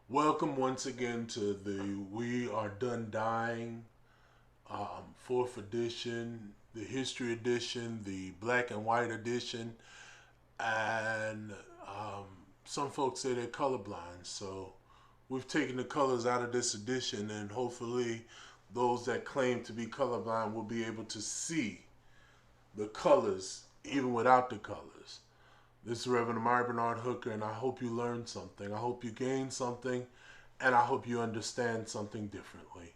Welcome once again to the We Are Done Dying 4th edition, the History edition, the Black and White edition, and some folks say they're colorblind. So we've taken the colors out of this edition, and hopefully those that claim to be colorblind will be able to see the colors even without the colors. This is Reverend Amari Bernard Hooker, and I hope you learned something. I hope you gained something, and I hope you understand something differently.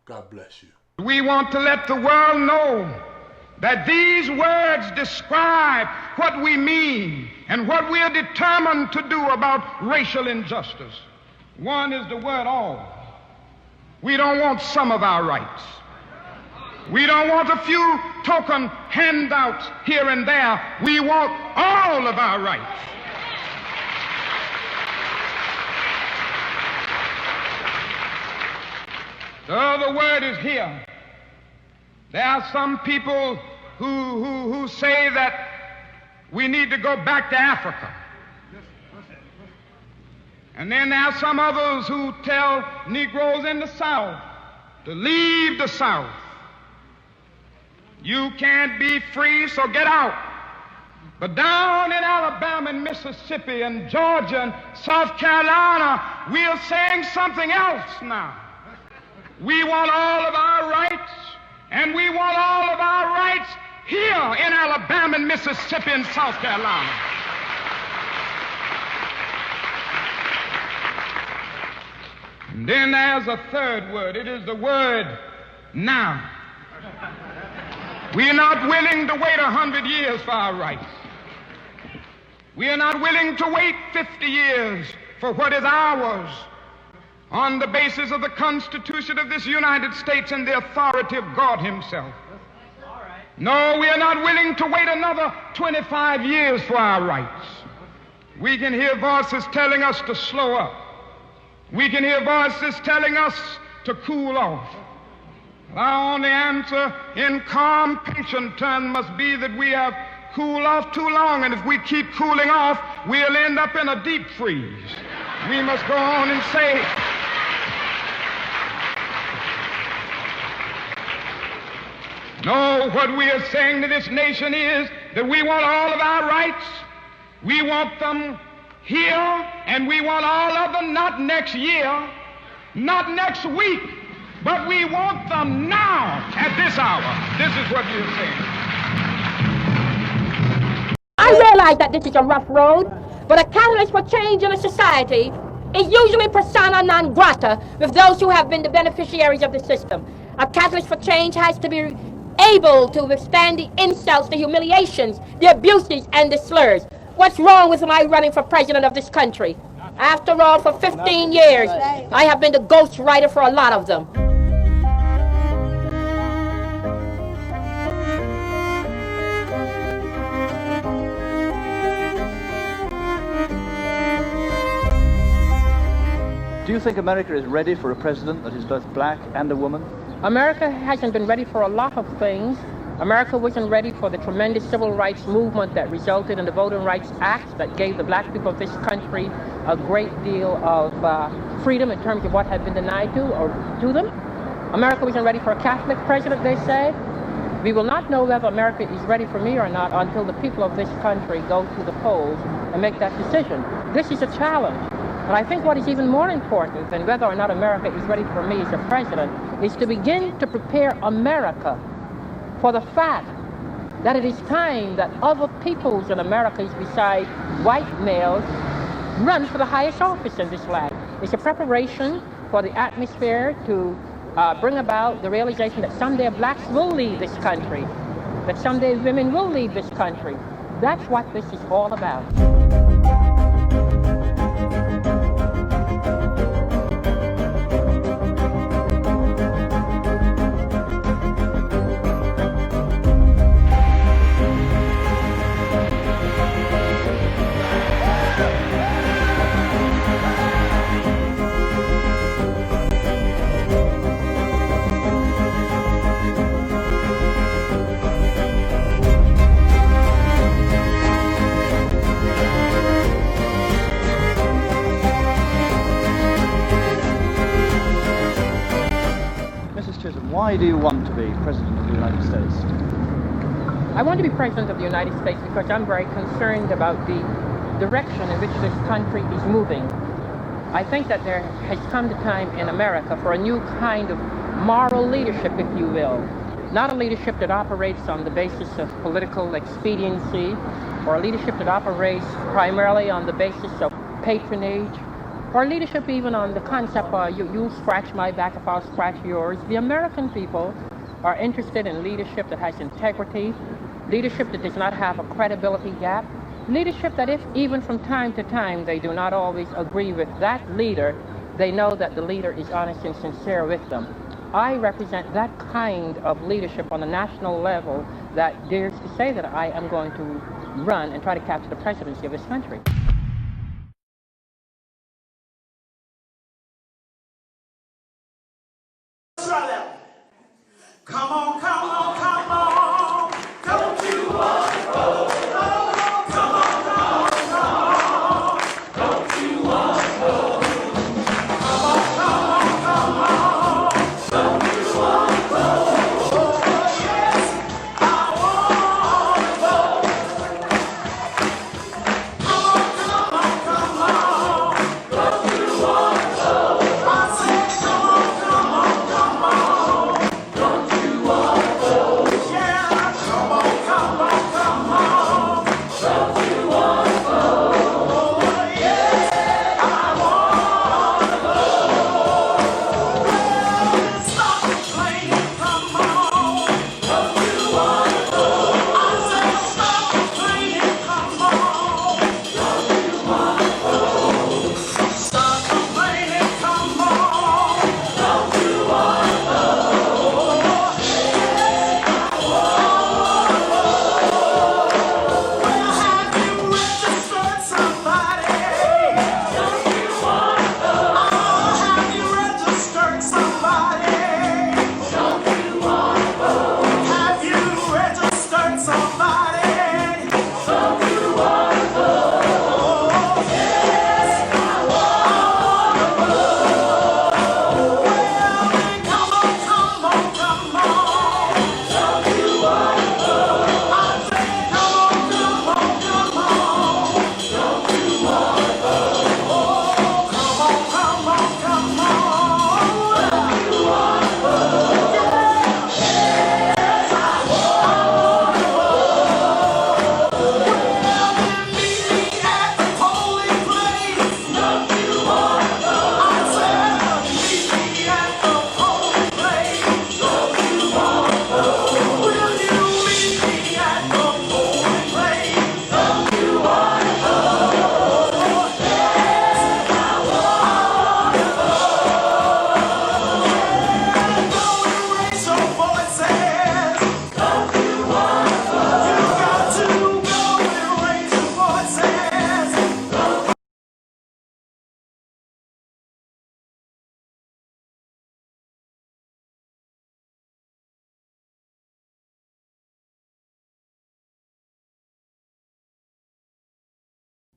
God bless you. We want to let the world know that these words describe what we mean and what we are determined to do about racial injustice. One is the word all. We don't want some of our rights. We don't want a few token handouts here and there. We want all of our rights. The other word is here. There are some people who say that we need to go back to Africa. And then there are some others who tell Negroes in the South to leave the South. You can't be free, so get out. But down in Alabama and Mississippi and Georgia and South Carolina, we are saying something else now. We want all of our rights, and we want all of our rights here in Alabama and Mississippi and South Carolina. And then there's a third word. It is the word now. We are not willing to wait 100 years for our rights. We are not willing to wait 50 years for what is ours on the basis of the Constitution of this United States and the authority of God Himself. No, we are not willing to wait another 25 years for our rights. We can hear voices telling us to slow up. We can hear voices telling us to cool off. Our only answer in calm, patient terms must be that we have cooled off too long, and if we keep cooling off, we'll end up in a deep freeze. We must go on and say, no, what we are saying to this nation is that we want all of our rights. We want them here, and we want all of them not next year, not next week, but we want them now, at this hour. This is what we're saying. I realize that this is a rough road, but a catalyst for change in a society is usually persona non grata with those who have been the beneficiaries of the system. A catalyst for change has to be able to withstand the insults, the humiliations, the abuses, and the slurs. What's wrong with my running for president of this country? After all, for 15 years, I have been the ghostwriter for a lot of them. Do you think America is ready for a president that is both black and a woman? America hasn't been ready for a lot of things. America wasn't ready for the tremendous civil rights movement that resulted in the Voting Rights Act that gave the black people of this country a great deal of freedom in terms of what had been denied to them. America wasn't ready for a Catholic president, they say. We will not know whether America is ready for me or not until the people of this country go to the polls and make that decision. This is a challenge. But I think what is even more important than whether or not America is ready for me as a president is to begin to prepare America for the fact that it is time that other peoples in America besides white males run for the highest office in this land. It's a preparation for the atmosphere to bring about the realization that someday blacks will lead this country, that someday women will lead this country. That's what this is all about. Why do you want to be President of the United States? I want to be President of the United States because I'm very concerned about the direction in which this country is moving. I think that there has come the time in America for a new kind of moral leadership, if you will. Not a leadership that operates on the basis of political expediency, or a leadership that operates primarily on the basis of patronage, or leadership even on the concept of you'll scratch my back if I'll scratch yours. The American people are interested in leadership that has integrity, leadership that does not have a credibility gap, leadership that if even from time to time they do not always agree with that leader, they know that the leader is honest and sincere with them. I represent that kind of leadership on a national level that dares to say that I am going to run and try to capture the presidency of this country. Come on, come on, come on. Don't you want to roll? Come on, come on, come on. Don't you want to roll? Come on, come on, come on. Don't you want to roll? Oh, yes, I want to roll. Come on, come on, come on. Don't you want to roll? I said, come on, come on, come on. Yeah, come on, come on, come on. Don't you want to go? Oh, yes, I want to go. Well, stop complaining, come on. Don't you want to go? I said stop complaining, come on. Don't you want to go? Stop complaining, come on. Don't you want to go?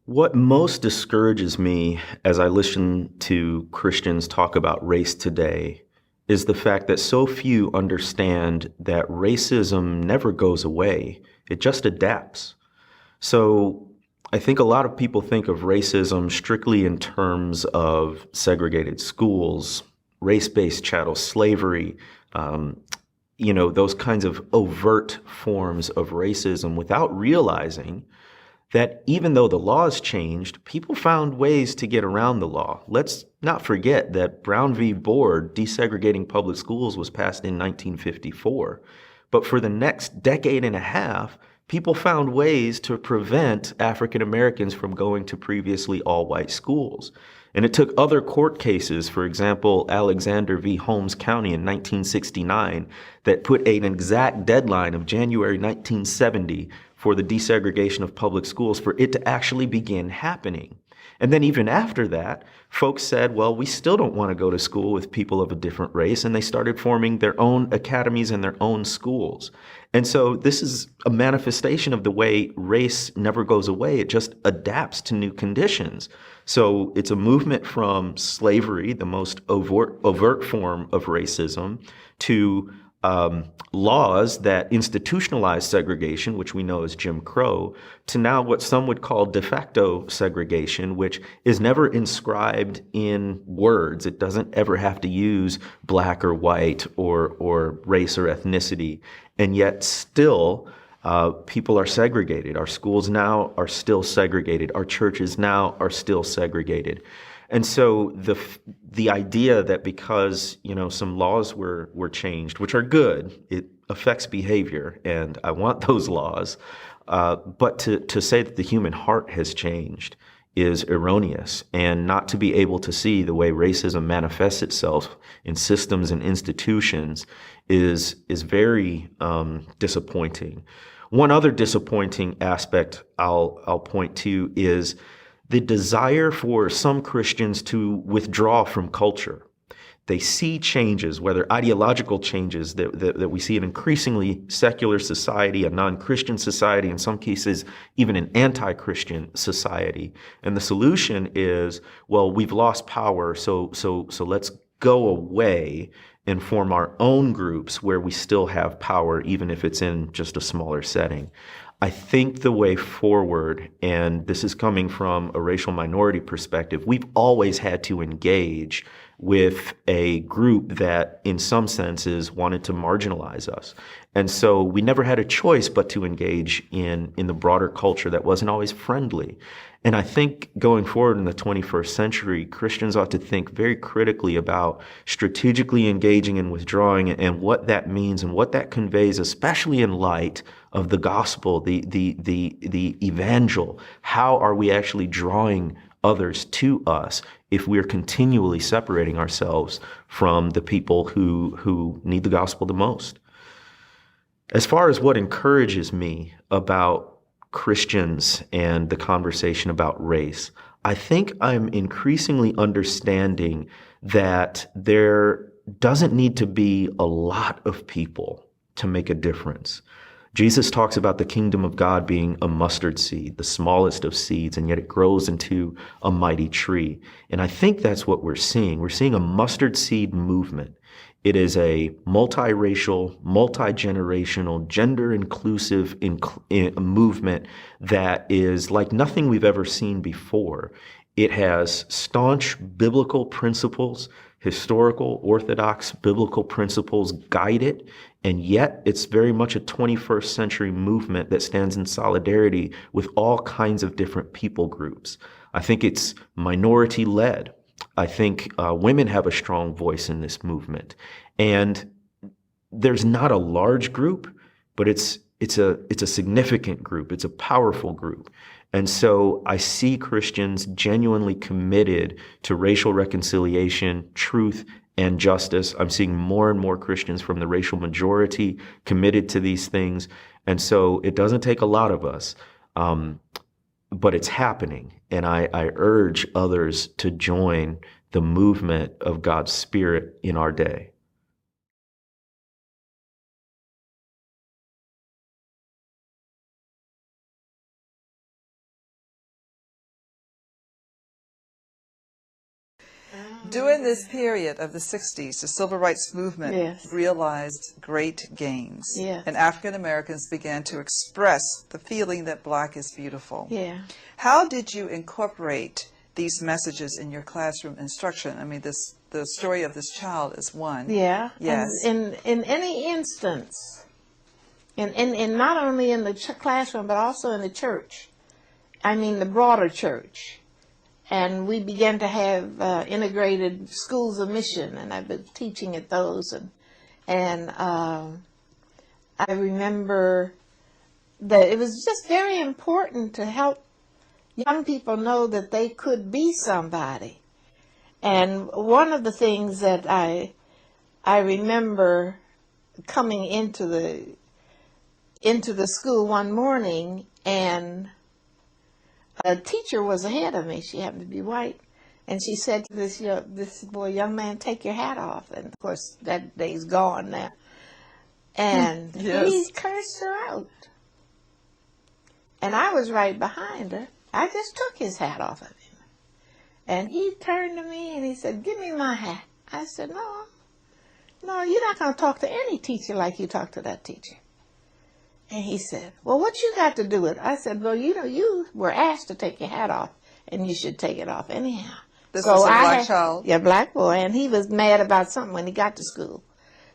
What most discourages me as I listen to Christians talk about race today is the fact that so few understand that racism never goes away. It just adapts. So I think a lot of people think of racism strictly in terms of segregated schools, race-based chattel slavery, those kinds of overt forms of racism without realizing that even though the laws changed, people found ways to get around the law. Let's not forget that Brown v. Board desegregating public schools was passed in 1954. But for the next decade and a half, people found ways to prevent African Americans from going to previously all-white schools. And it took other court cases, for example, Alexander v. Holmes County in 1969, that put an exact deadline of January 1970 for the desegregation of public schools for it to actually begin happening. And then even after that, folks said, well, we still don't want to go to school with people of a different race. And they started forming their own academies and their own schools. And so this is a manifestation of the way race never goes away. It just adapts to new conditions. So it's a movement from slavery, the most overt form of racism, to laws that institutionalize segregation, which we know as Jim Crow, to now what some would call de facto segregation, which is never inscribed in words. It doesn't ever have to use black or white or race or ethnicity. And yet still, people are segregated. Our schools now are still segregated. Our churches now are still segregated. And so the idea that because, some laws were changed, which are good, it affects behavior, and I want those laws, but to say that the human heart has changed is erroneous, and not to be able to see the way racism manifests itself in systems and institutions is very disappointing. One other disappointing aspect I'll point to is the desire for some Christians to withdraw from culture. They see changes, whether ideological changes that we see in increasingly secular society, a non-Christian society, in some cases, even an anti-Christian society. And the solution is, well, we've lost power, so let's go away and form our own groups where we still have power, even if it's in just a smaller setting. I think the way forward, and this is coming from a racial minority perspective, we've always had to engage with a group that in some senses wanted to marginalize us. And so we never had a choice but to engage in the broader culture that wasn't always friendly. And I think going forward in the 21st century, Christians ought to think very critically about strategically engaging and withdrawing and what that means and what that conveys, especially in light of the gospel, the evangel. How are we actually drawing others to us if we're continually separating ourselves from the people who need the gospel the most? As far as what encourages me about Christians and the conversation about race, I think I'm increasingly understanding that there doesn't need to be a lot of people to make a difference. Jesus talks about the kingdom of God being a mustard seed, the smallest of seeds, and yet it grows into a mighty tree. And I think that's what we're seeing. We're seeing a mustard seed movement. It is a multiracial, multi-generational, gender-inclusive movement that is like nothing we've ever seen before. It has staunch biblical principles, historical, orthodox biblical principles guide it, and yet it's very much a 21st century movement that stands in solidarity with all kinds of different people groups. I think it's minority-led. I think women have a strong voice in this movement. And there's not a large group, but it's a significant group. It's a powerful group. And so I see Christians genuinely committed to racial reconciliation, truth, and justice. I'm seeing more and more Christians from the racial majority committed to these things. And so it doesn't take a lot of us, but it's happening. And I urge others to join the movement of God's Spirit in our day. During this period of the 60s, the civil rights movement realized great gains. And African Americans began to express the feeling that black is beautiful. How did you incorporate these messages in your classroom instruction? I mean, the story of this child is one. Yes. And in any instance, and not only in the classroom, but also in the church, I mean the broader church. And we began to have integrated schools of mission, and I've been teaching at those. And I remember that it was just very important to help young people know that they could be somebody. And one of the things that I remember coming into the school one morning, and a teacher was ahead of me. She happened to be white. And she said to this boy, young man, take your hat off. And, of course, that day's gone now. And he cursed her out. And I was right behind her. I just took his hat off of him. And he turned to me and he said, give me my hat. I said, no, you're not going to talk to any teacher like you talk to that teacher. And he said, well, what you got to do with it? I said, well, you were asked to take your hat off, and you should take it off anyhow. This was a black child? Yeah, black boy, and he was mad about something when he got to school.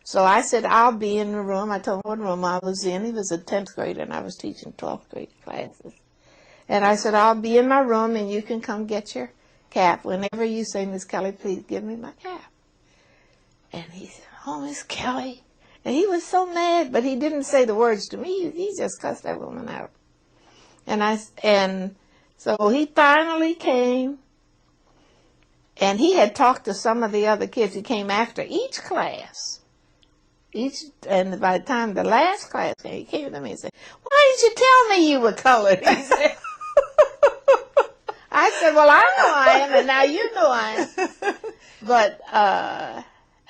So I said, I'll be in the room. I told him what room I was in. He was a 10th grader, and I was teaching 12th grade classes. And I said, I'll be in my room, and you can come get your cap. Whenever you say, Miss Kelly, please give me my cap. And he said, oh, Miss Kelly. And he was so mad, but he didn't say the words to me. He just cussed that woman out. And so he finally came, and he had talked to some of the other kids. He came after each class. And by the time the last class came, he came to me and said, why didn't you tell me you were colored? He said. I said, well, I know I am, and now you know I am. But,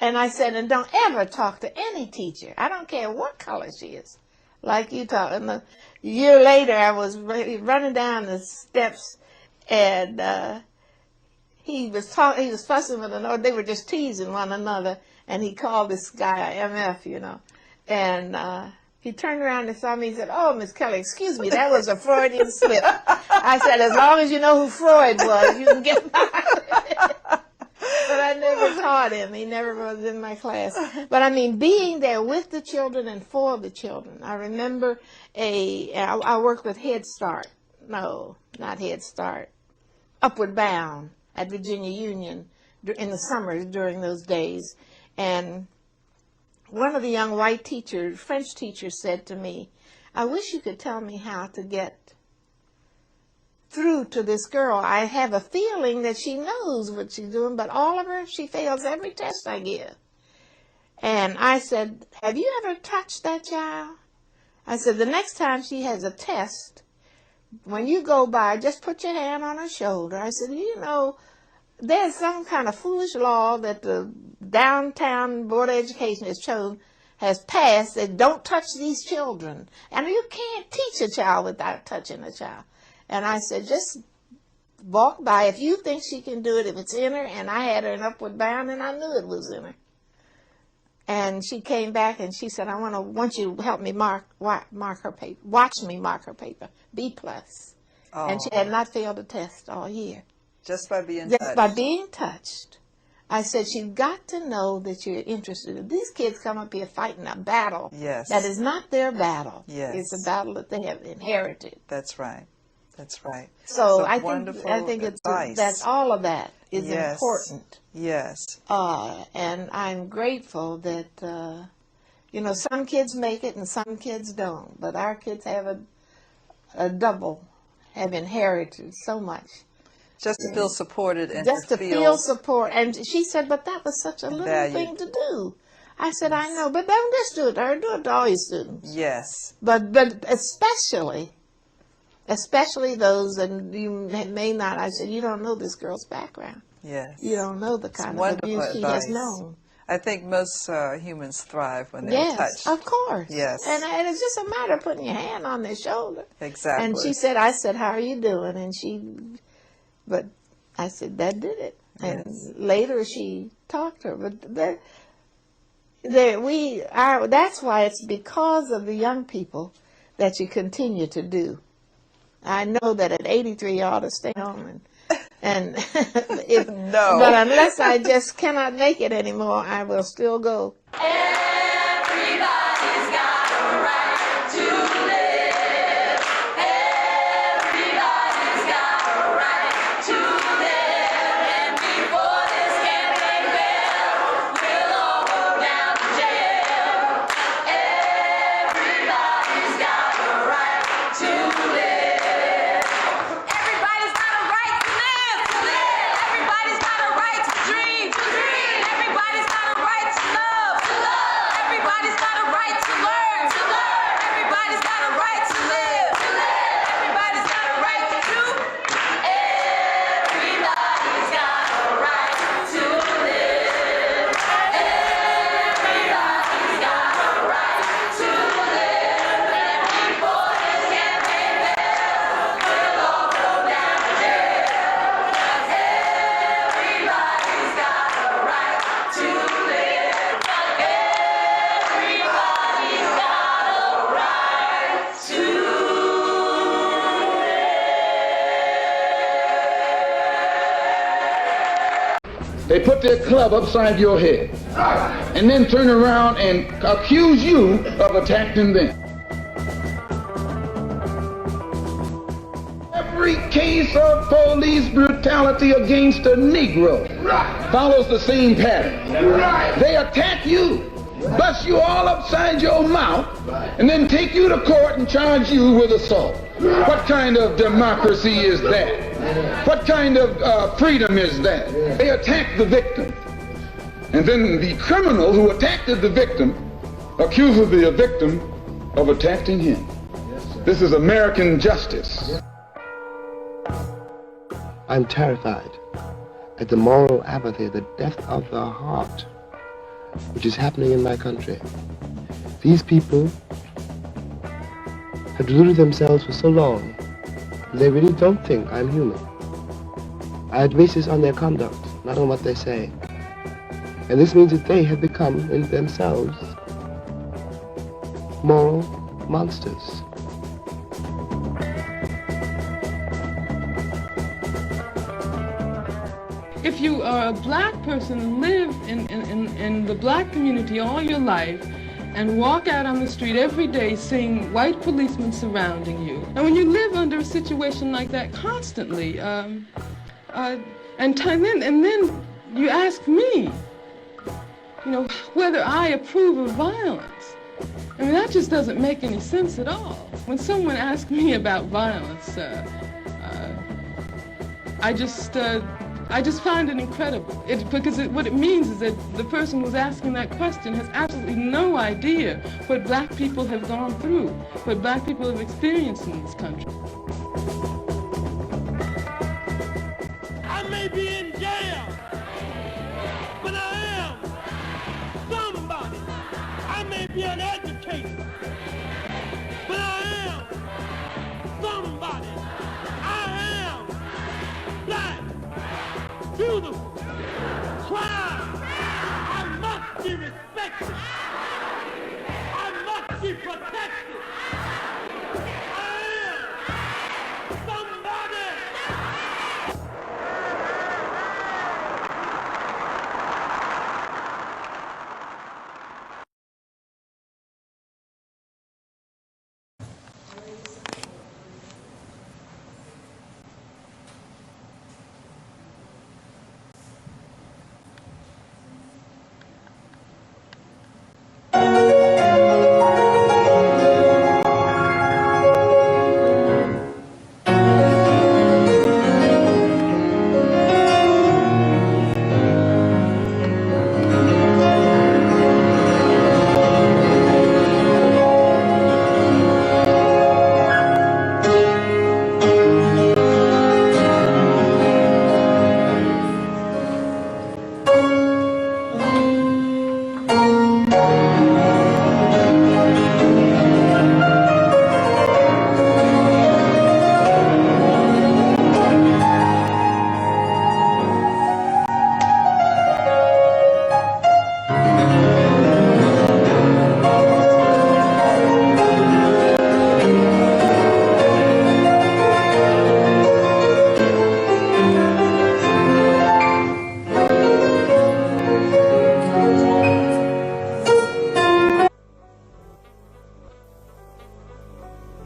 and I said, and don't ever talk to any teacher. I don't care what color she is. Like you talk. And a year later, I was running down the steps, and he was fussing with another. They were just teasing one another, and he called this guy MF, And he turned around and saw me and said, oh, Miss Kelly, excuse me, that was a Freudian slip. I said, as long as you know who Freud was, you can get by with it. But I never taught him. He never was in my class. But I mean, being there with the children and for the children. I remember I worked with Head Start. No, not Head Start. Upward Bound at Virginia Union in the summers during those days. And one of the young white teachers, French teachers, said to me, I wish you could tell me how to get through to this girl. I have a feeling that she knows what she's doing, but all of her, she fails every test I give. And I said, have you ever touched that child? I said, the next time she has a test, when you go by, just put your hand on her shoulder. I said, there's some kind of foolish law that the downtown Board of Education has passed that don't touch these children. And you can't teach a child without touching a child. And I said, just walk by. If you think she can do it, if it's in her, and I had her in Upward Bound, and I knew it was in her. And she came back and she said, I want you to help me mark her paper. Watch me mark her paper. B+. Oh. And she had not failed a test all year. Just by being touched. Just by being touched. I said, she's got to know that you're interested. These kids come up here fighting a battle. Yes. That is not their battle. Yes. It's a battle that they have inherited. That's right. That's right. So I think that's all of that is important. Yes. And I'm grateful that, some kids make it and some kids don't. But our kids have have inherited so much. Just to feel supported and just to feel support. And she said, but that was such a little thing to do. I said, I know, but don't just do it to her, do it to all your students. Yes. But especially those, and you may not, I said, you don't know this girl's background. Yes. You don't know the kind of abuse she has known. I think most humans thrive when they're touched. Yes, of course. Yes. And it's just a matter of putting your hand on their shoulder. Exactly. And she said, how are you doing? And but I said, that did it. And later she talked to her. But that's why it's because of the young people that you continue to do. I know that at 83 you ought to stay home and no. But unless I just cannot make it anymore, I will still go. Everybody's got a right to live. Everybody's got a right to live. And before this campaign fails, we'll all go down to jail. Everybody's got a right to live. Everybody's got a right to live, to live. Everybody's got a right to dream, to dream. Everybody's got a right to love, to love. They put their club upside your head and then turn around and accuse you of attacking them. Every case of police brutality against a Negro follows the same pattern. They attack you, bust you all upside your mouth, and then take you to court and charge you with assault. What kind of democracy is that? What kind of freedom is that? They attack the victim. And then the criminal who attacked the victim accuses the victim of attacking him. This is American justice. I'm terrified at the moral apathy, the death of the heart, which is happening in my country. These people have deluded themselves for so long, they really don't think I'm human. I base this on their conduct, not on what they say. And this means that they have become, in themselves, moral monsters. If you are a black person and live in the black community all your life and walk out on the street every day seeing white policemen surrounding you, and when you live under a situation like that constantly, and then you ask me, you know, whether I approve of violence. I mean, that just doesn't make any sense at all. When someone asks me about violence, I just find it incredible, what it means is that the person who's asking that question has absolutely no idea what black people have gone through, what black people have experienced in this country. I may be in jail, but I am somebody. I may be an educator, but I am somebody. I am black. Beautiful, proud. I must be respected. I must be protected. I am somebody.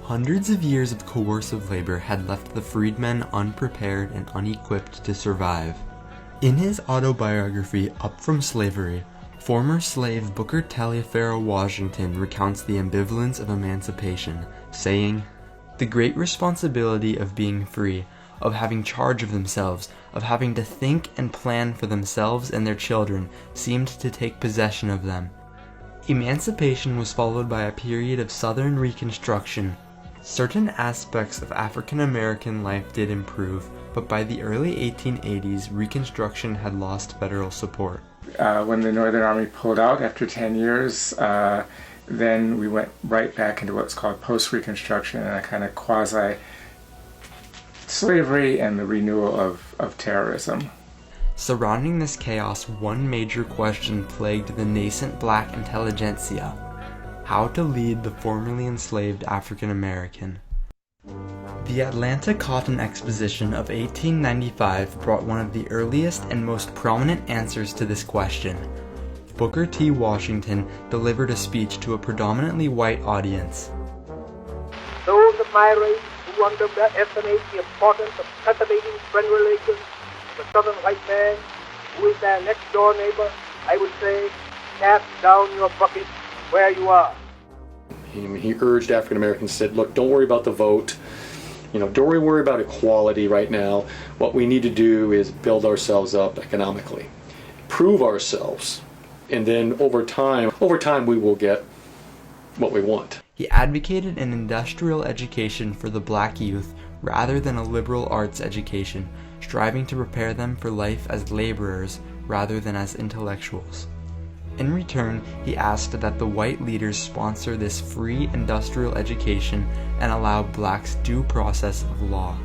Hundreds of years of coercive labor had left the freedmen unprepared and unequipped to survive. In his autobiography, Up From Slavery, former slave Booker Taliaferro Washington recounts the ambivalence of emancipation, saying, "The great responsibility of being free, of having charge of themselves, of having to think and plan for themselves and their children, seemed to take possession of them." Emancipation was followed by a period of Southern Reconstruction. Certain aspects of African American life did improve, but by the early 1880s, Reconstruction had lost federal support. When the Northern Army pulled out after 10 years, then we went right back into what's called post-Reconstruction and a kind of quasi-slavery and the renewal of terrorism. Surrounding this chaos, one major question plagued the nascent black intelligentsia: how to lead the formerly enslaved African American. The Atlanta Cotton Exposition of 1895 brought one of the earliest and most prominent answers to this question. Booker T. Washington delivered a speech to a predominantly white audience. Those of my race who underestimate the importance of cultivating friend relations with the southern white man, who is their next door neighbor, I would say, cast down your bucket where you are. He urged African Americans, said, look, don't worry about the vote. Don't worry about equality right now. What we need to do is build ourselves up economically, prove ourselves, and then over time we will get what we want. He advocated an industrial education for the black youth rather than a liberal arts education, striving to prepare them for life as laborers rather than as intellectuals. In return, he asked that the white leaders sponsor this free industrial education and allow blacks due process of law.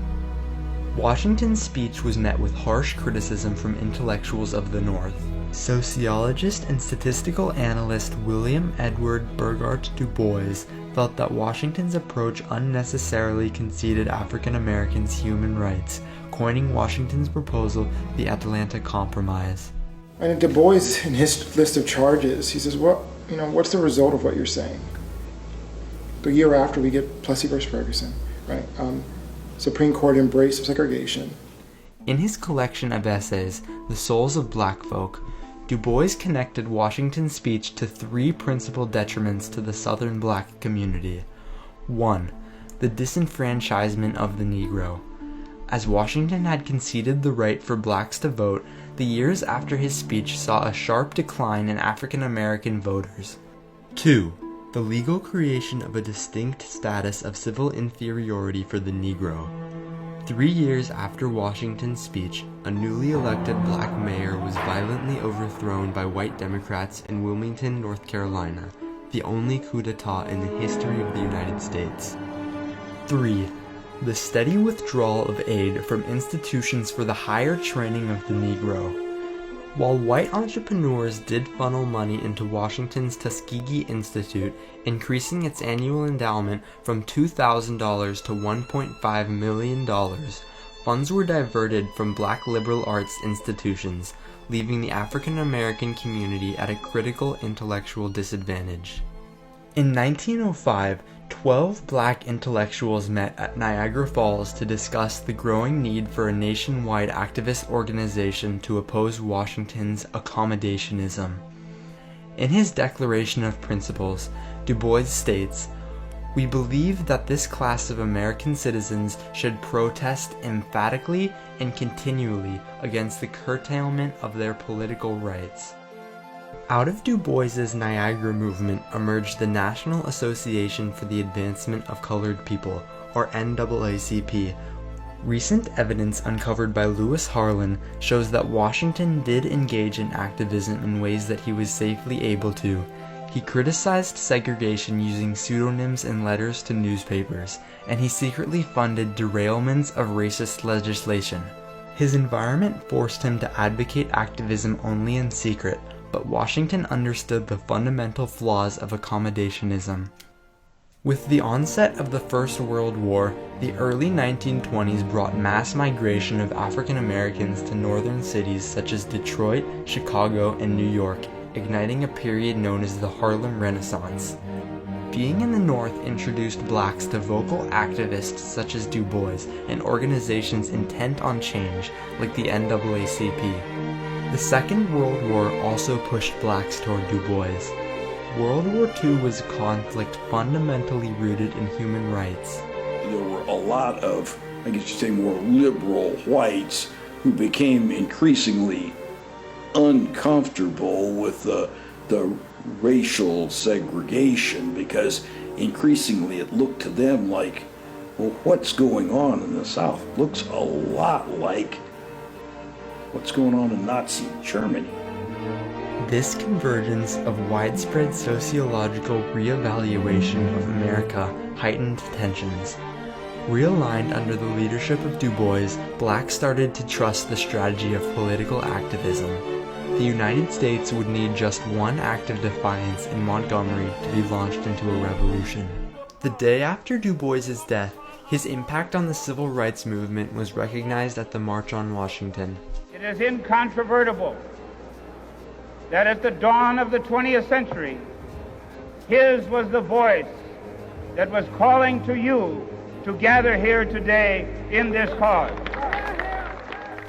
Washington's speech was met with harsh criticism from intellectuals of the North. Sociologist and statistical analyst William Edward Burghardt Du Bois felt that Washington's approach unnecessarily conceded African Americans human rights, coining Washington's proposal the Atlanta Compromise. And Du Bois, in his list of charges, he says, what's the result of what you're saying? The year after we get Plessy versus Ferguson, right? Supreme Court embrace of segregation. In his collection of essays, The Souls of Black Folk, Du Bois connected Washington's speech to three principal detriments to the Southern black community. 1. The disenfranchisement of the Negro. As Washington had conceded the right for blacks to vote, the years after his speech saw a sharp decline in African American voters. 2. The legal creation of a distinct status of civil inferiority for the Negro. 3 years after Washington's speech, a newly elected black mayor was violently overthrown by white Democrats in Wilmington, North Carolina, the only coup d'etat in the history of the United States. 3. The steady withdrawal of aid from institutions for the higher training of the Negro. While white entrepreneurs did funnel money into Washington's Tuskegee Institute, increasing its annual endowment from $2,000 to $1.5 million, funds were diverted from black liberal arts institutions, leaving the African American community at a critical intellectual disadvantage. In 1905, 12 black intellectuals met at Niagara Falls to discuss the growing need for a nationwide activist organization to oppose Washington's accommodationism. In his Declaration of Principles, Du Bois states, "We believe that this class of American citizens should protest emphatically and continually against the curtailment of their political rights." Out of Du Bois's Niagara movement emerged the National Association for the Advancement of Colored People, or NAACP. Recent evidence uncovered by Lewis Harlan shows that Washington did engage in activism in ways that he was safely able to. He criticized segregation using pseudonyms in letters to newspapers, and he secretly funded derailments of racist legislation. His environment forced him to advocate activism only in secret, but Washington understood the fundamental flaws of accommodationism. With the onset of the First World War, the early 1920s brought mass migration of African Americans to northern cities such as Detroit, Chicago, and New York, igniting a period known as the Harlem Renaissance. Being in the North introduced blacks to vocal activists such as Du Bois and organizations intent on change like the NAACP. The Second World War also pushed blacks toward Du Bois. World War II was a conflict fundamentally rooted in human rights. There were a lot of, I guess you'd say, more liberal whites who became increasingly uncomfortable with the racial segregation, because increasingly it looked to them like, well, what's going on in the South looks a lot like what's going on in Nazi Germany. This convergence of widespread sociological reevaluation of America heightened tensions. Realigned under the leadership of Du Bois, blacks started to trust the strategy of political activism. The United States would need just one act of defiance in Montgomery to be launched into a revolution. The day after Du Bois's death, His impact on the civil rights movement was recognized at the March on Washington. It is incontrovertible that at the dawn of the 20th century, his was the voice that was calling to you to gather here today in this cause.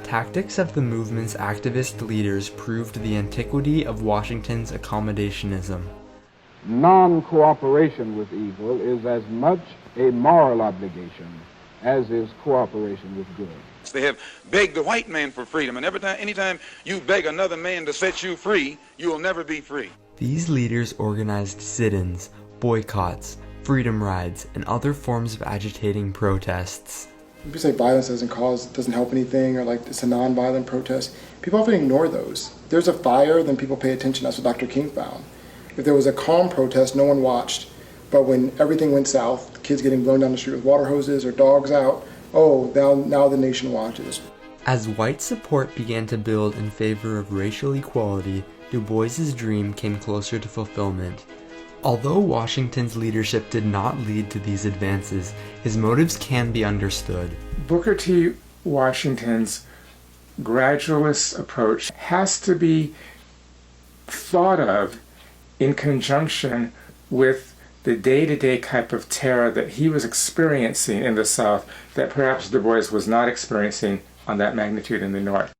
Tactics of the movement's activist leaders proved the antiquity of Washington's accommodationism. Non-cooperation with evil is as much a moral obligation as is cooperation with good. They have begged the white man for freedom, and anytime you beg another man to set you free, you will never be free. These leaders organized sit-ins, boycotts, freedom rides, and other forms of agitating protests. People say violence doesn't help anything, or like it's a non-violent protest. People often ignore those. If there's a fire, then people pay attention. That's what Dr. King found. If there was a calm protest, no one watched. But when everything went south, kids getting blown down the street with water hoses or dogs out, now the nation watches. As white support began to build in favor of racial equality, Du Bois's dream came closer to fulfillment. Although Washington's leadership did not lead to these advances, his motives can be understood. Booker T. Washington's gradualist approach has to be thought of in conjunction with the day-to-day type of terror that he was experiencing in the South that perhaps Du Bois was not experiencing on that magnitude in the North.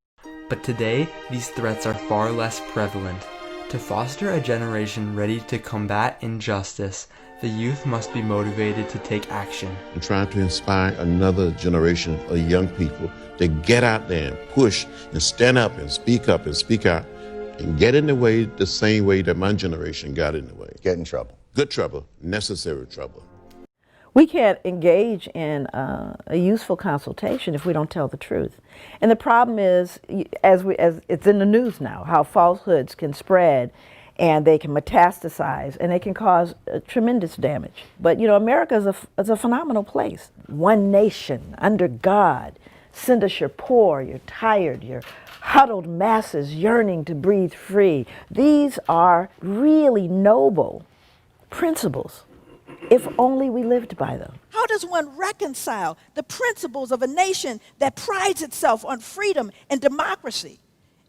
But today, these threats are far less prevalent. To foster a generation ready to combat injustice, the youth must be motivated to take action. And trying to inspire another generation of young people to get out there and push and stand up and speak out and get in the way the same way that my generation got in the way. Get in trouble. Good trouble, necessary trouble. We can't engage in a useful consultation if we don't tell the truth. And the problem is, as it's in the news now, how falsehoods can spread and they can metastasize and they can cause tremendous damage. But America is a phenomenal place. One nation under God. Send us your poor, your tired, your huddled masses yearning to breathe free. These are really noble principles, if only we lived by them. How does one reconcile the principles of a nation that prides itself on freedom and democracy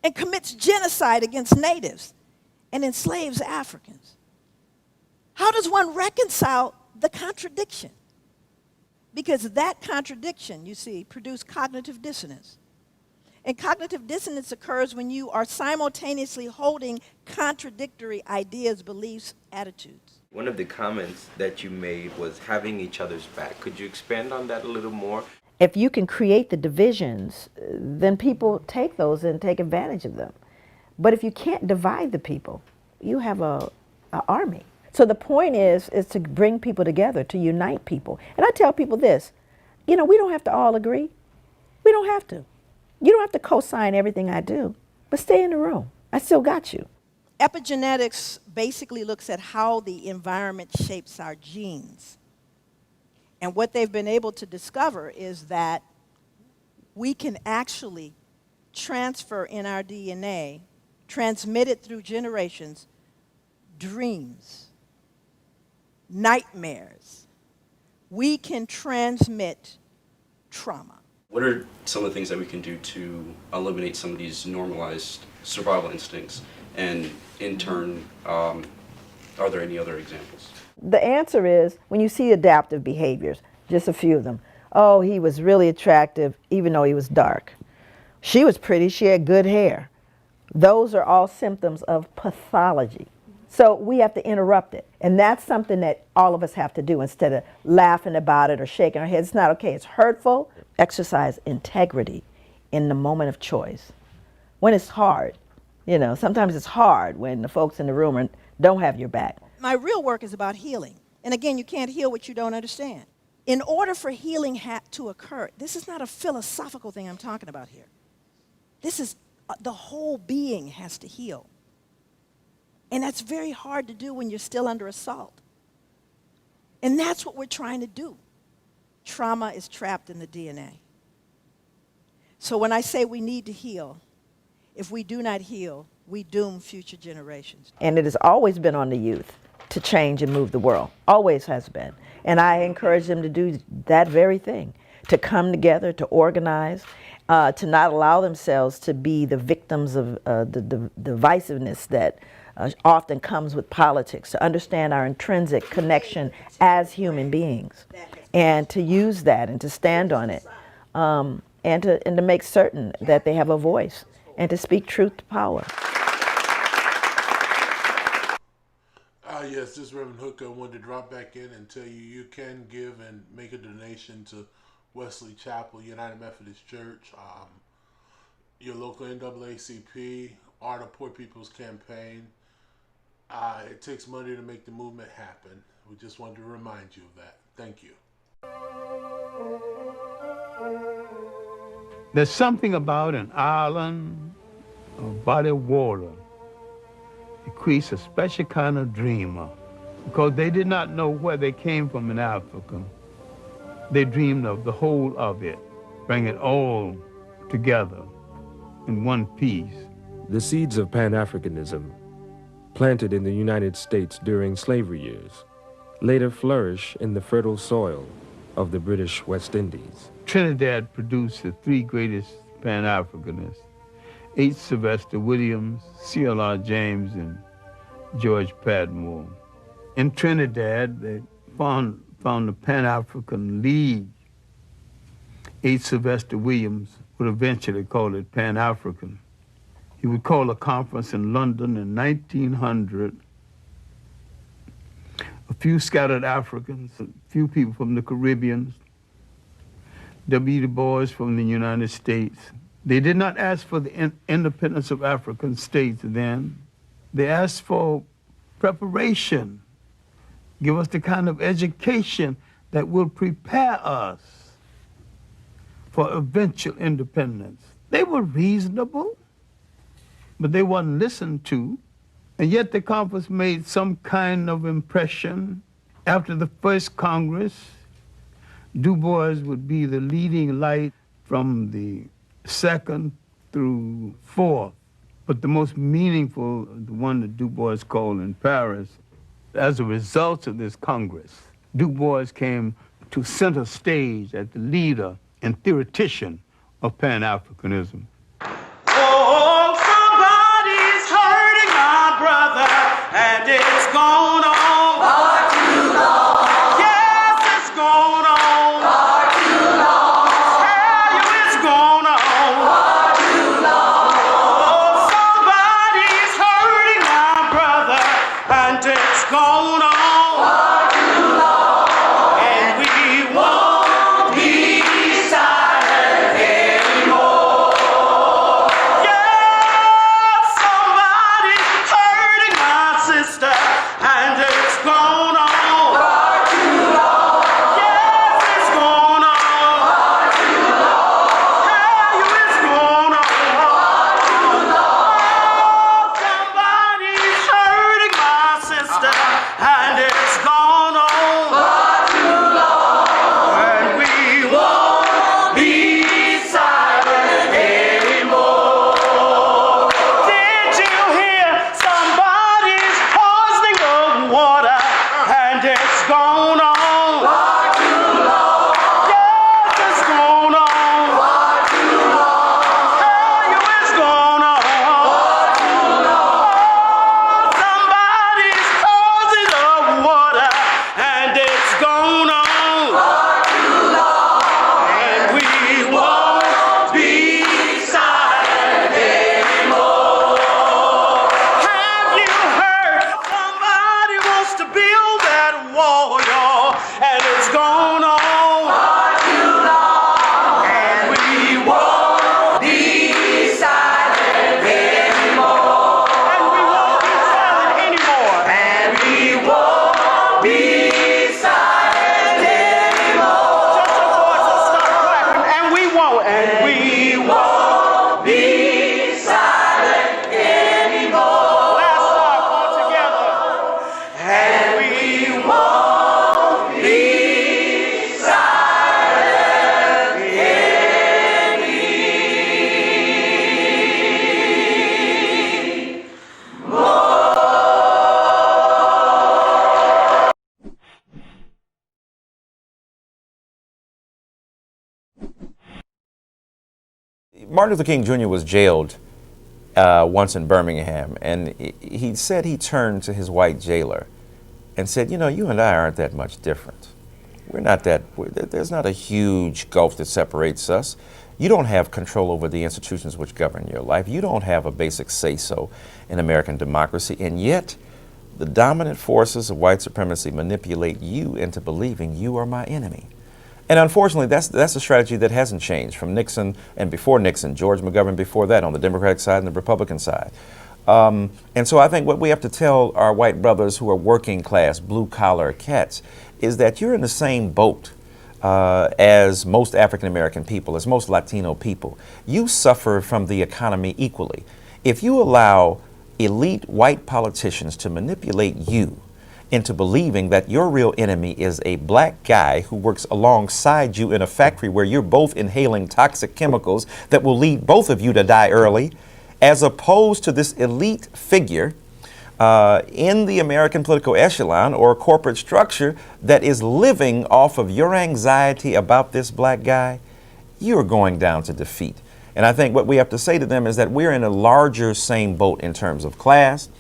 and commits genocide against natives and enslaves Africans? How does one reconcile the contradiction? Because that contradiction, you see, produced cognitive dissonance. And cognitive dissonance occurs when you are simultaneously holding contradictory ideas, beliefs, attitudes. One of the comments that you made was having each other's back. Could you expand on that a little more? If you can create the divisions, then people take those and take advantage of them. But if you can't divide the people, you have an army. So the point is to bring people together, to unite people. And I tell people this, we don't have to all agree. We don't have to. You don't have to co-sign everything I do, but stay in the room. I still got you. Epigenetics basically looks at how the environment shapes our genes. And what they've been able to discover is that we can actually transfer in our DNA, transmit it through generations, dreams, nightmares. We can transmit trauma. What are some of the things that we can do to eliminate some of these normalized survival instincts? And in turn, are there any other examples? The answer is when you see adaptive behaviors, just a few of them. Oh, he was really attractive even though he was dark. She was pretty, she had good hair. Those are all symptoms of pathology. So we have to interrupt it. And that's something that all of us have to do instead of laughing about it or shaking our heads. It's not okay, it's hurtful. Exercise integrity in the moment of choice. When it's hard. Sometimes it's hard when the folks in the room don't have your back. My real work is about healing. And again, you can't heal what you don't understand. In order for healing to occur, this is not a philosophical thing I'm talking about here. This is the whole being has to heal. And that's very hard to do when you're still under assault. And that's what we're trying to do. Trauma is trapped in the DNA. So when I say we need to heal, if we do not heal, we doom future generations. And it has always been on the youth to change and move the world. Always has been. And I encourage them to do that very thing, to come together, to organize, to not allow themselves to be the victims of the divisiveness that often comes with politics, to understand our intrinsic connection as human beings, and to use that and to stand on it, and to make certain that they have a voice, and to speak truth to power. Yes, this is Reverend Hooker. I wanted to drop back in and tell you you can give and make a donation to Wesley Chapel, United Methodist Church, your local NAACP, Art of Poor People's Campaign. It takes money to make the movement happen. We just wanted to remind you of that. Thank you. There's something about an island, a body of water. It creates a special kind of dreamer, because they did not know where they came from in Africa. They dreamed of the whole of it, bring it all together in one piece. The seeds of Pan-Africanism, planted in the United States during slavery years, later flourish in the fertile soil of the British West Indies. Trinidad produced the three greatest Pan-Africanists: H. Sylvester Williams, C.L.R. James, and George Padmore. In Trinidad, they found the Pan-African League. H. Sylvester Williams would eventually call it Pan-African. He would call a conference in London in 1900. A few scattered Africans, a few people from the Caribbean, W. Du Bois from the United States. They did not ask for the independence of African states then. They asked for preparation. Give us the kind of education that will prepare us for eventual independence. They were reasonable, but they weren't listened to. And yet the conference made some kind of impression. After the first Congress, Du Bois would be the leading light from the second through fourth. But the most meaningful, the one that Du Bois called in Paris, as a result of this Congress, Du Bois came to center stage as the leader and theoretician of Pan-Africanism. Oh, somebody's hurting my brother, and it's gone on far too long. Yes, it's gone on far too long. Tell you it's gone on far too long. Oh, somebody's hurting my brother, and it's gone on far too long. And we won't be silent anymore. Somebody's hurting my sister, and it's gone on far too long. Yes, it's gone on far too long. Tell you it's gone on far too long. Somebody's hurting my sister, Martin Luther King Jr. was jailed once in Birmingham, and he said he turned to his white jailer and said, you know, you and I aren't that much different. There's not a huge gulf that separates us. You don't have control over the institutions which govern your life. You don't have a basic say-so in American democracy, and yet the dominant forces of white supremacy manipulate you into believing you are my enemy. And unfortunately, that's a strategy that hasn't changed from Nixon and before Nixon, George McGovern before that on the Democratic side and the Republican side. And so I think what we have to tell our white brothers who are working class, blue collar cats, is that you're in the same boat as most African American people, as most Latino people. You suffer from the economy equally. If you allow elite white politicians to manipulate you into believing that your real enemy is a black guy who works alongside you in a factory where you're both inhaling toxic chemicals that will lead both of you to die early, as opposed to this elite figure in the American political echelon or corporate structure that is living off of your anxiety about this black guy, you're going down to defeat. And I think what we have to say to them is that we're in a larger same boat in terms of class,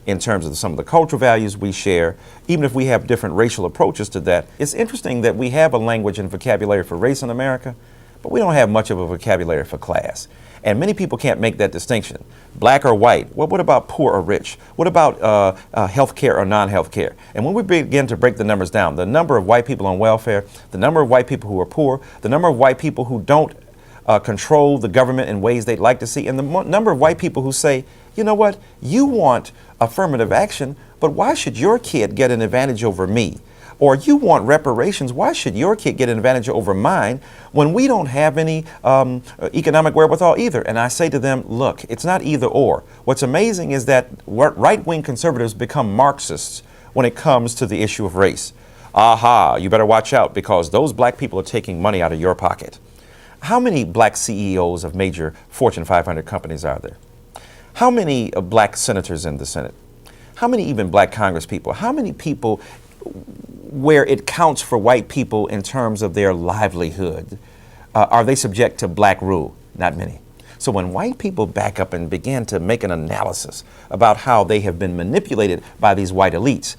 in terms of some of the cultural values we share, even if we have different racial approaches to that. It's interesting that we have a language and vocabulary for race in America, but we don't have much of a vocabulary for class. And many people can't make that distinction. Black or white, what about poor or rich? What about health care or non-health care? And when we begin to break the numbers down, the number of white people on welfare, the number of white people who are poor, the number of white people who don't control the government in ways they'd like to see, and the number of white people who say, you know what, you want affirmative action, but why should your kid get an advantage over me? Or you want reparations, why should your kid get an advantage over mine when we don't have any economic wherewithal either? And I say to them, look, it's not either or. What's amazing is that right-wing conservatives become Marxists when it comes to the issue of race. Aha, you better watch out because those black people are taking money out of your pocket. How many black CEOs of major Fortune 500 companies are there? How many black senators in the Senate? How many even black Congress people? How many people where it counts for white people in terms of their livelihood are they subject to black rule? Not many. So when white people back up and begin to make an analysis about how they have been manipulated by these white elites,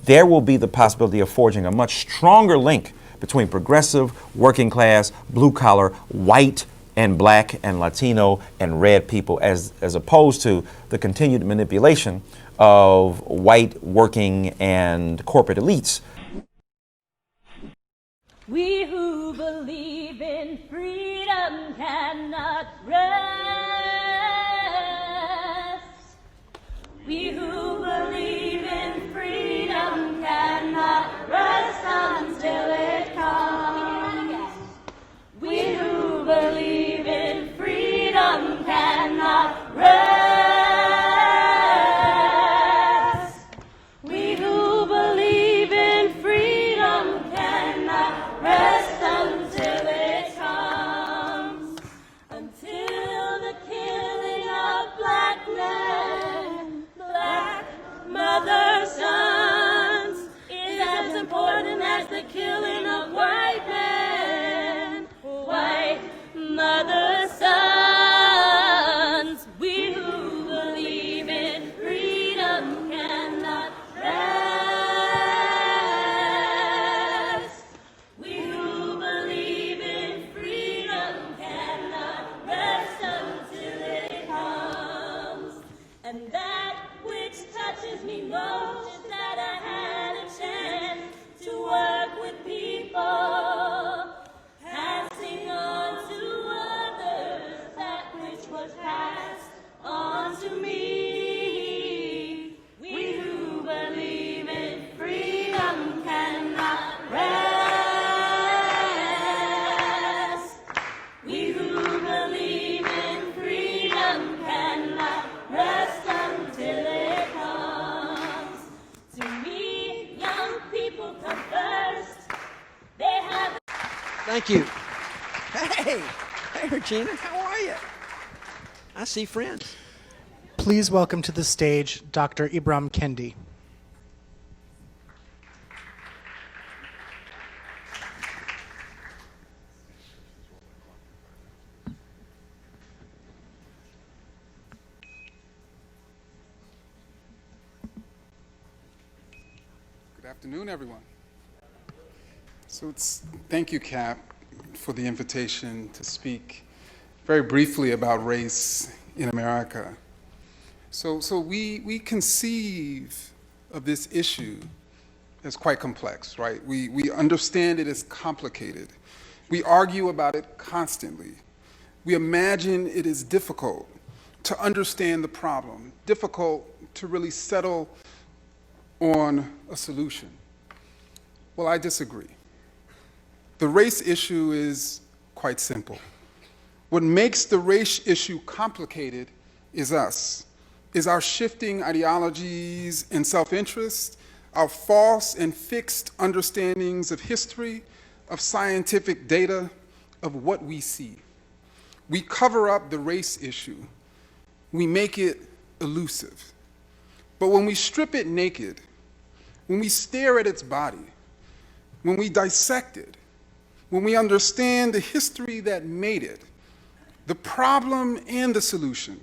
there will be the possibility of forging a much stronger link between progressive, working class, blue collar, white and black and Latino and red people as opposed to the continued manipulation of white working and corporate elites. We who believe in freedom cannot rest. We who believe in freedom cannot rest until it comes. We who believe in freedom cannot rest. We who believe in freedom cannot rest until it comes. Until the killing of black men, black mother sons is as important as the killing of white men, white mother sons. We who believe in freedom cannot rest. We who believe in freedom cannot rest until it comes. And that which touches me most is that I had a chance to work with people, passing on to others that which was passed on to me. We who believe in freedom cannot rest. We who believe in freedom cannot rest until it comes. To me, young people come first. They have. Thank you. Hey, Regina, how are you? I see friends. Please welcome to the stage Dr. Ibram Kendi. afternoon, everyone. Thank you, Cap, for the invitation to speak very briefly about race in America. So we conceive of this issue as quite complex, right? We understand it as complicated. We argue about it constantly. We imagine it is difficult to understand the problem, difficult to really settle on a solution. Well, I disagree. The race issue is quite simple. What makes the race issue complicated is us, is our shifting ideologies and self-interest, our false and fixed understandings of history, of scientific data, of what we see. We cover up the race issue. We make it elusive. But when we strip it naked, when we stare at its body, when we dissect it, when we understand the history that made it, the problem and the solution,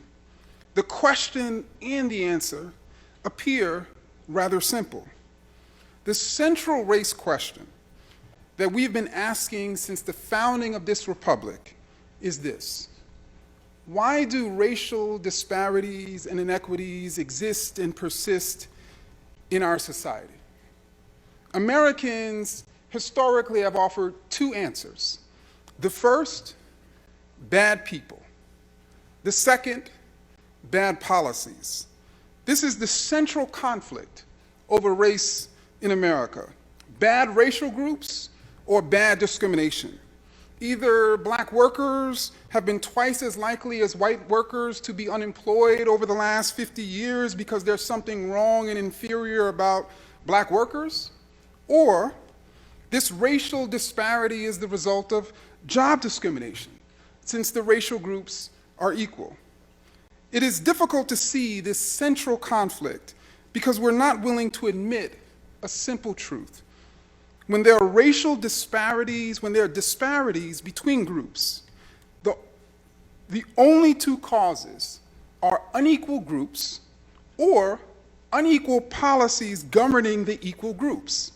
the question and the answer appear rather simple. The central race question that we've been asking since the founding of this republic is this: why do racial disparities and inequities exist and persist in our society? Americans historically have offered two answers. The first, bad people. The second, bad policies. This is the central conflict over race in America: bad racial groups or bad discrimination. Either black workers have been twice as likely as white workers to be unemployed over the last 50 years because there's something wrong and inferior about black workers, or this racial disparity is the result of job discrimination, since the racial groups are equal. It is difficult to see this central conflict because we're not willing to admit a simple truth. When there are racial disparities, when there are disparities between groups, the only two causes are unequal groups or unequal policies governing the equal groups.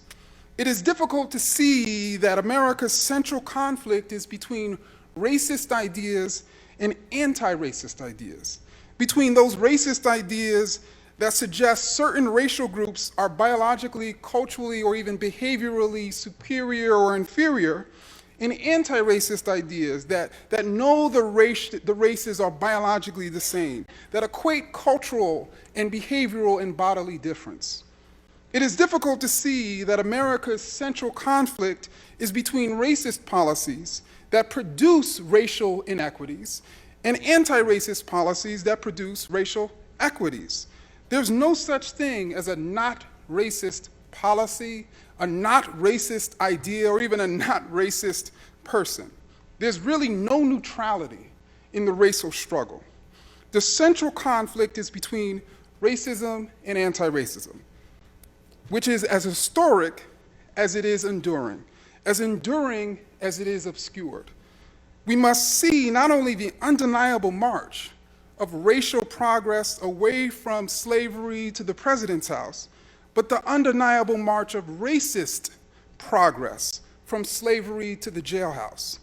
It is difficult to see that America's central conflict is between racist ideas and anti-racist ideas, between those racist ideas that suggest certain racial groups are biologically, culturally, or even behaviorally superior or inferior, and anti-racist ideas that know the races are biologically the same, that equate cultural and behavioral and bodily difference. It is difficult to see that America's central conflict is between racist policies that produce racial inequities and anti-racist policies that produce racial equities. There's no such thing as a not racist policy, a not racist idea, or even a not racist person. There's really no neutrality in the racial struggle. The central conflict is between racism and anti-racism, which is as historic as it is enduring as it is obscured. We must see not only the undeniable march of racial progress away from slavery to the president's house, but the undeniable march of racist progress from slavery to the jailhouse.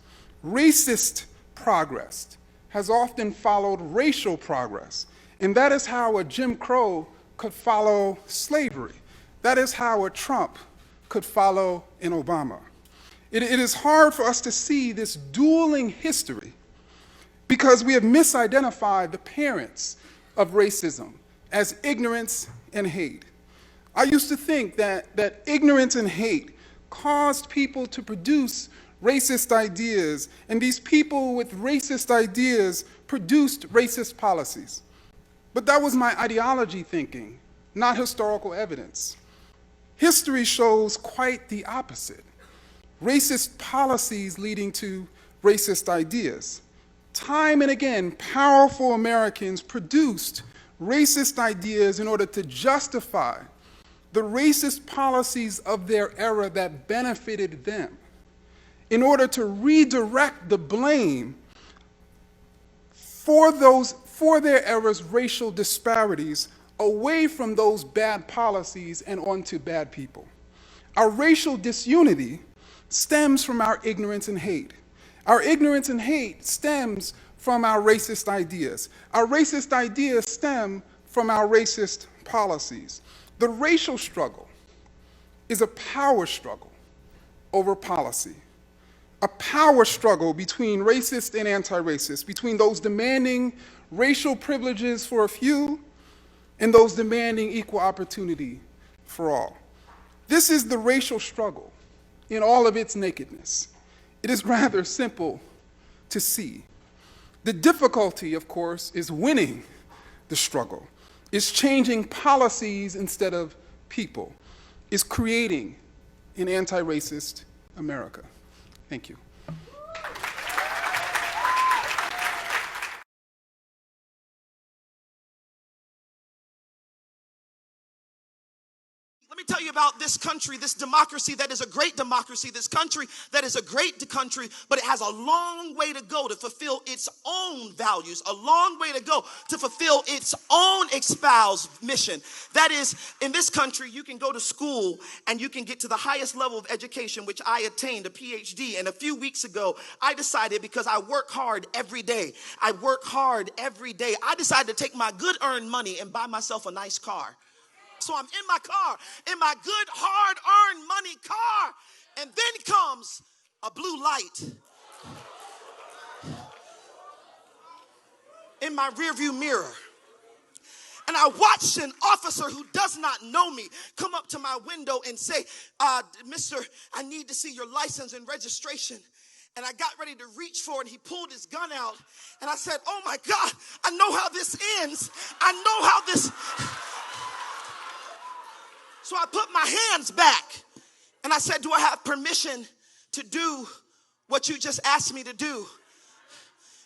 Racist progress has often followed racial progress, and that is how a Jim Crow could follow slavery. That is how a Trump could follow an Obama. It is hard for us to see this dueling history because we have misidentified the parents of racism as ignorance and hate. I used to think that ignorance and hate caused people to produce racist ideas, and these people with racist ideas produced racist policies. But that was my ideology thinking, not historical evidence. History shows quite the opposite. Racist policies leading to racist ideas. Time and again, powerful Americans produced racist ideas in order to justify the racist policies of their era that benefited them, in order to redirect the blame for their era's racial disparities away from those bad policies and onto bad people. Our racial disunity stems from our ignorance and hate. Our ignorance and hate stems from our racist ideas. Our racist ideas stem from our racist policies. The racial struggle is a power struggle over policy, a power struggle between racist and anti-racist, between those demanding racial privileges for a few and those demanding equal opportunity for all. This is the racial struggle in all of its nakedness. It is rather simple to see. The difficulty, of course, is winning the struggle. It's changing policies instead of people. It's creating an anti-racist America. Thank you. Let me tell you about this country, this democracy that is a great democracy, this country that is a great country, but it has a long way to go to fulfill its own values, a long way to go to fulfill its own espoused mission. That is, in this country, you can go to school and you can get to the highest level of education, which I attained, a PhD. And a few weeks ago, I decided, because I work hard every day, I decided to take my good earned money and buy myself a nice car. So I'm in my car, in my good, hard-earned money car, and then comes a blue light in my rearview mirror. And I watched an officer who does not know me come up to my window and say, "Mister, I need to see your license and registration." And I got ready to reach for it, and he pulled his gun out. And I said, "Oh my God, I know how this ends. I know how this..." So I put my hands back and I said, "Do I have permission to do what you just asked me to do?"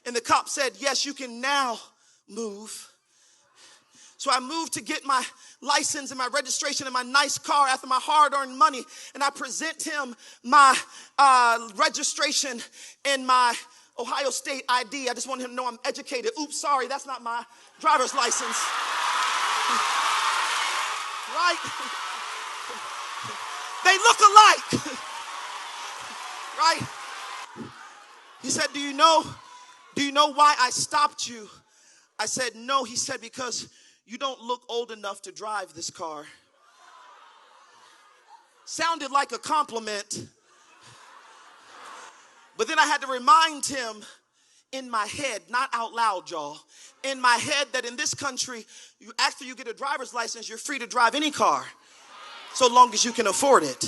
And the cop said, "Yes, you can now move." So I moved to get my license and my registration and my nice car after my hard-earned money. And I present him my registration and my Ohio State ID. I just want him to know I'm educated. Oops, sorry, that's not my driver's license. Right? They look alike. Right? He said, do you know why I stopped you?" I said, "No." He said, "Because you don't look old enough to drive this car." Sounded like a compliment. But then I had to remind him in my head, not out loud, y'all, in my head, that in this country, after you get a driver's license, you're free to drive any car, so long as you can afford it.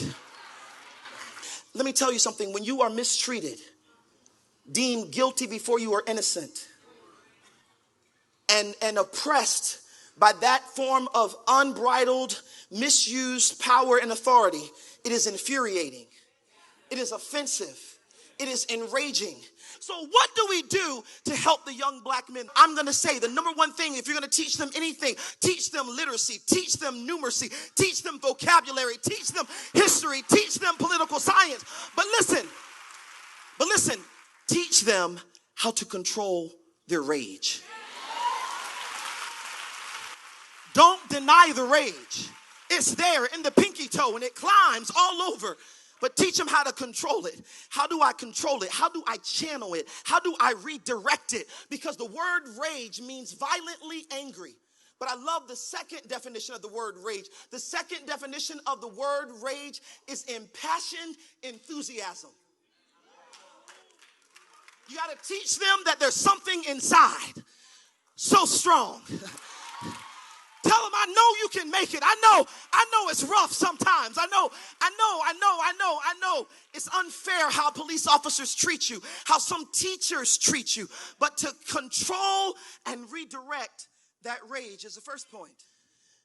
Let me tell you something. When you are mistreated, deemed guilty before you are innocent, and oppressed by that form of unbridled, misused power and authority, it is infuriating. It is offensive. It is enraging. So what do we do to help the young black men? I'm going to say the number one thing, if you're going to teach them anything, teach them literacy, teach them numeracy, teach them vocabulary, teach them history, teach them political science. But listen, teach them how to control their rage. Don't deny the rage. It's there in the pinky toe and it climbs all over. But teach them how to control it. How do I control it? How do I channel it? How do I redirect it? Because the word rage means violently angry. But I love the second definition of the word rage. The second definition of the word rage is impassioned enthusiasm. You got to teach them that there's something inside so strong. Tell them, I know you can make it. I know it's rough sometimes. I know it's unfair how police officers treat you, how some teachers treat you. But to control and redirect that rage is the first point.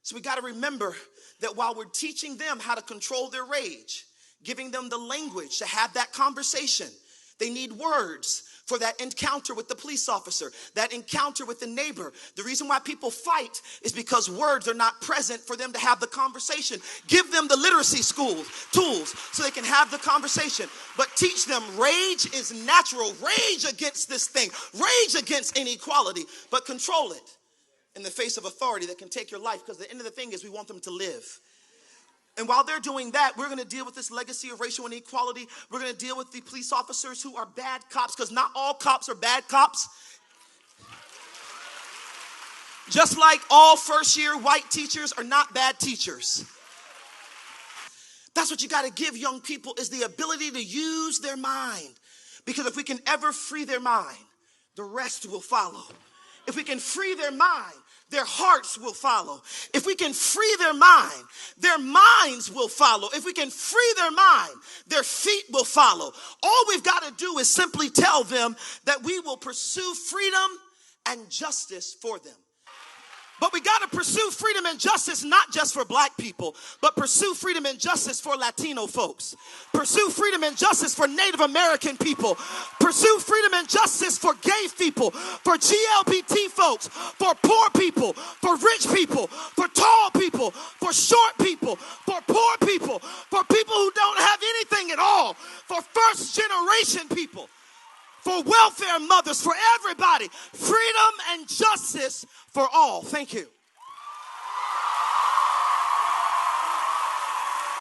So we got to remember that while we're teaching them how to control their rage, giving them the language to have that conversation, they need words for that encounter with the police officer, that encounter with the neighbor. The reason why people fight is because words are not present for them to have the conversation. Give them the literacy tools so they can have the conversation. But teach them rage is natural. Rage against this thing. Rage against inequality. But control it in the face of authority that can take your life. Because the end of the thing is we want them to live. And while they're doing that, we're going to deal with this legacy of racial inequality. We're going to deal with the police officers who are bad cops, because not all cops are bad cops. Just like all first-year white teachers are not bad teachers. That's what you got to give young people, is the ability to use their mind. Because if we can ever free their mind, the rest will follow. If we can free their mind, their hearts will follow. If we can free their mind, their minds will follow. If we can free their mind, their feet will follow. All we've got to do is simply tell them that we will pursue freedom and justice for them. But we got to pursue freedom and justice not just for black people, but pursue freedom and justice for Latino folks. Pursue freedom and justice for Native American people. Pursue freedom and justice for gay people, for GLBT folks, for poor people, for rich people, for tall people, for short people, for poor people, for people who don't have anything at all, for first generation people, for welfare mothers, for everybody. Freedom and justice for all. Thank you.